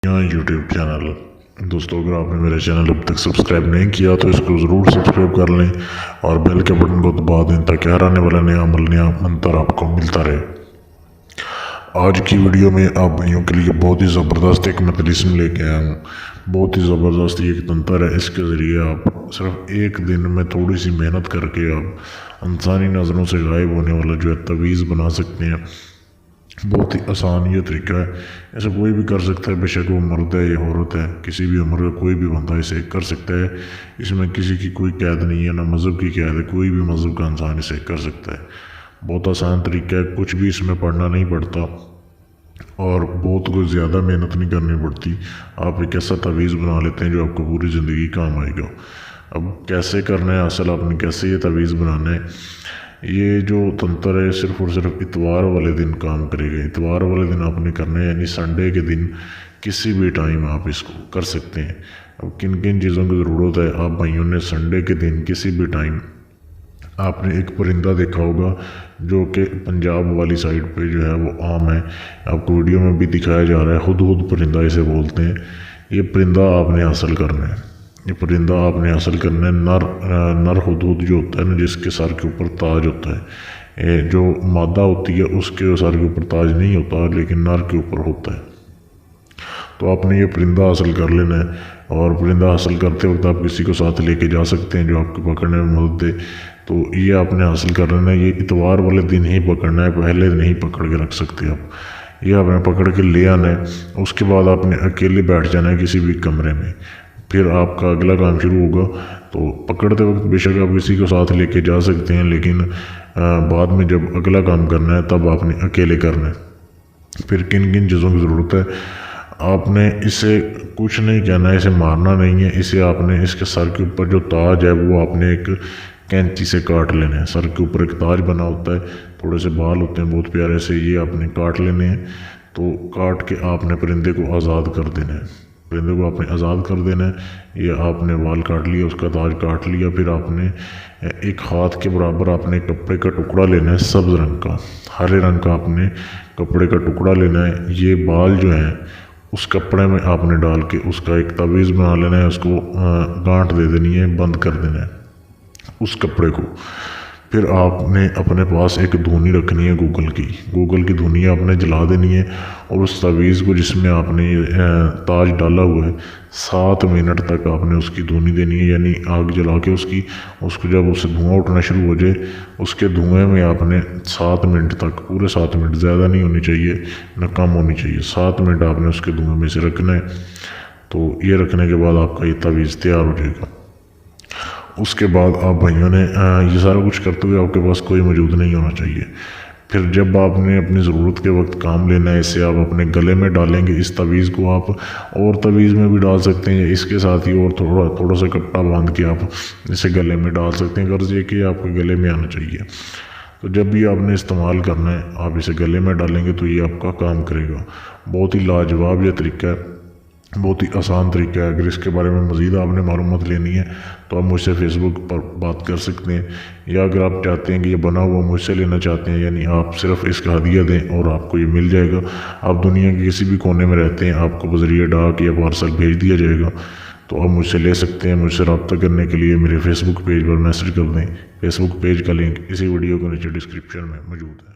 यहाँ YouTube channel. दोस्तों, अगर आपने मेरा चैनल अब तक सब्सक्राइब नहीं किया तो इसको ज़रूर सब्सक्राइब कर लें और बेल के बटन को दबा दें ताकि हर आने वाला नया अमल, नया मंत्र आपको मिलता रहे। आज की वीडियो में आप भाइयों के लिए बहुत ही ज़बरदस्त एक मेकनिज़म लेके आया हूँ। बहुत ही ज़बरदस्त एक तंत्र है। इसके ज़रिए आप सिर्फ एक दिन में थोड़ी सी मेहनत करके आप इंसानी नज़रों से गायब होने वाला जो है तवीज़ बना सकते हैं। बहुत ही आसान ये तरीका है, ऐसा कोई भी कर सकता है, बेशक वो मर्द है या औरत है, किसी भी उम्र का कोई भी बंदा इसे कर सकता है। इसमें किसी की कोई कैद नहीं है, ना मज़हब की कैद है, कोई भी मज़हब का इंसान इसे कर सकता है। बहुत आसान तरीका है, कुछ भी इसमें पढ़ना नहीं पड़ता और बहुत कोई ज़्यादा मेहनत नहीं करनी पड़ती। आप एक ऐसा तवीज़ बना लेते हैं जो आपको पूरी ज़िंदगी काम आएगा। अब कैसे करना है, असल आपने कैसे ये तवीज़ बनाना है, ये जो तंत्र है सिर्फ और सिर्फ इतवार वाले दिन काम करेगा। इतवार वाले दिन आपने करना है, यानी संडे के दिन किसी भी टाइम आप इसको कर सकते हैं। अब किन किन चीज़ों की ज़रूरत है, आप भाइयों ने संडे के दिन किसी भी टाइम आपने एक परिंदा देखा होगा जो कि पंजाब वाली साइड पे जो है वो आम है, आपको वीडियो में भी दिखाया जा रहा है। हुदहुद परिंदा इसे बोलते हैं। ये परिंदा आपने हासिल करना है। ये परिंदा आपने हासिल करना है। नर हुदहुद जो होता है ना, जिसके सर के ऊपर ताज होता है। जो मादा होती है उसके सर के ऊपर ताज नहीं होता, लेकिन नर के ऊपर होता है। तो आपने ये परिंदा हासिल कर लेना है और परिंदा हासिल करते वक्त आप किसी को साथ लेके जा सकते हैं जो आपको पकड़ने में मदद दे। तो ये आपने हासिल कर लेना है। ये इतवार वाले दिन ही पकड़ना है, पहले दिन ही पकड़ के रख सकते आप। ये आपने पकड़ के ले आना है। उसके बाद आपने अकेले बैठ जाना है किसी भी कमरे में। फिर आपका अगला काम शुरू होगा। तो पकड़ते वक्त बेशक आप किसी को साथ लेके जा सकते हैं, लेकिन बाद में जब अगला काम करना है तब आपने अकेले करना है। फिर किन किन चीज़ों की ज़रूरत है, आपने इसे कुछ नहीं कहना है, इसे मारना नहीं है। इसे आपने इसके सर के ऊपर जो ताज है वो आपने एक कैंची से काट लेना है। सर के ऊपर एक ताज बना होता है, थोड़े से बाल होते हैं बहुत प्यारे से, ये आपने काट लेने हैं। तो काट के आपने परिंदे को आज़ाद कर देना है। परिंदे को आपने आज़ाद कर देना है। ये आपने बाल काट लिया, उसका ताज काट लिया। फिर आपने एक हाथ के बराबर आपने कपड़े का टुकड़ा लेना है, सब्ज़ रंग का, हरे रंग का आपने कपड़े का टुकड़ा लेना है। ये बाल जो हैं उस कपड़े में आपने डाल के उसका एक तवीज़ बना लेना है। उसको गांठ दे देनी है, बंद कर देना है उस कपड़े को। फिर आपने अपने पास एक धूनी रखनी है, गूगल की धूनी आपने जला देनी है और उस तवीज़ को जिसमें आपने ताज डाला हुआ है 7 मिनट तक आपने उसकी धूनी देनी है, यानी आग जला के उसको जब उससे धुआं उठना शुरू हो जाए उसके धुएं में आपने 7 मिनट तक, पूरे 7 मिनट, ज़्यादा नहीं होनी चाहिए न कम होनी चाहिए, 7 मिनट आपने उसके धुएं में से रखना है। तो ये रखने के बाद आपका ये तवीज़ तैयार हो जाएगा। उसके बाद आप भाइयों ने ये सारा कुछ करते हुए आपके पास कोई मौजूद नहीं होना चाहिए। फिर जब आपने अपनी ज़रूरत के वक्त काम लेना है, इसे आप अपने गले में डालेंगे। इस तवीज़ को आप और तवीज़ में भी डाल सकते हैं, इसके साथ ही और थोड़ा सा कपड़ा बांध के आप इसे गले में डाल सकते हैं। गर्ज ये कि आपके गले में आना चाहिए। तो जब भी आपने इस्तेमाल करना है आप इसे गले में डालेंगे तो ये आपका काम करेगा। बहुत ही लाजवाब ये तरीका है, बहुत ही आसान तरीका है। अगर इसके बारे में मज़ीद आपने मालूमात लेनी है तो आप मुझसे फेसबुक पर बात कर सकते हैं, या अगर आप चाहते हैं कि ये बना हुआ मुझसे लेना चाहते हैं, यानी आप सिर्फ इसका हदिया दें और आपको ये मिल जाएगा। आप दुनिया के किसी भी कोने में रहते हैं, आपको बज़रिए डाक या पार्सल भेज दिया जाएगा। तो आप मुझसे ले सकते हैं। मुझसे रब्ता करने के लिए मेरे फेसबुक पेज पर मैसेज कर दें। फेसबुक पेज का लिंक इसी वीडियो के नीचे डिस्क्रिप्शन में मौजूद है।